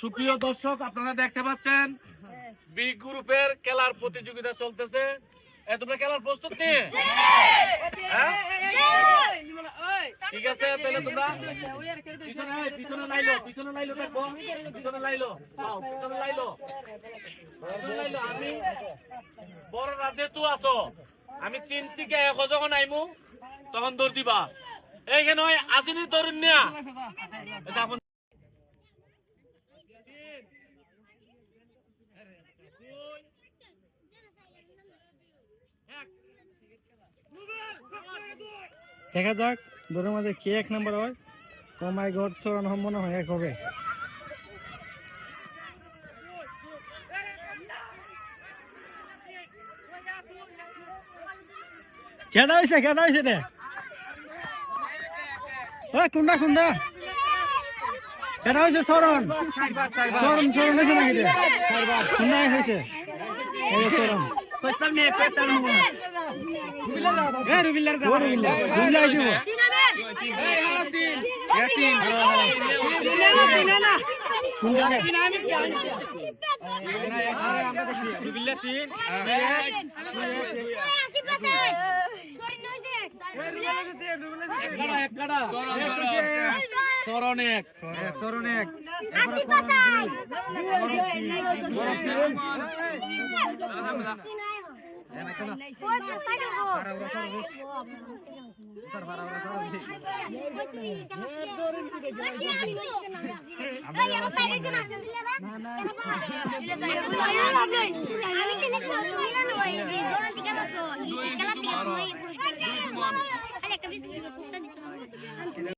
সুপ্রিয় দর্শক, আপনারা দেখতে পাচ্ছেন বি গ্রুপের খেলার প্রতিযোগিতা চলতেছে। তোমরা খেলার প্রস্তুত নিয়ে ঠিক আছে, তাহলে তোমরা পিছনে লাইলো দেখবো, পিছনে লাইলো। আমি বড় রাজ্যে তো আছো, আমি 3 থেকে 1 যখন আইমু তখন দৌড় দিবা। এইখানে আসেনি তরুণ নিয়া দেখা যাক দৌড়ের মধ্যে কে 1 নাম্বার হয়। কমাই গড় চরণ মনে হয় 1 হবে। কেডা হইছে রে? ওই কুন্ডা কেডা হইছে? চরণ হইছে নাকি রে? কুন্ডা হইছে? এই চরণ রুবিলার দিব। চরণ এক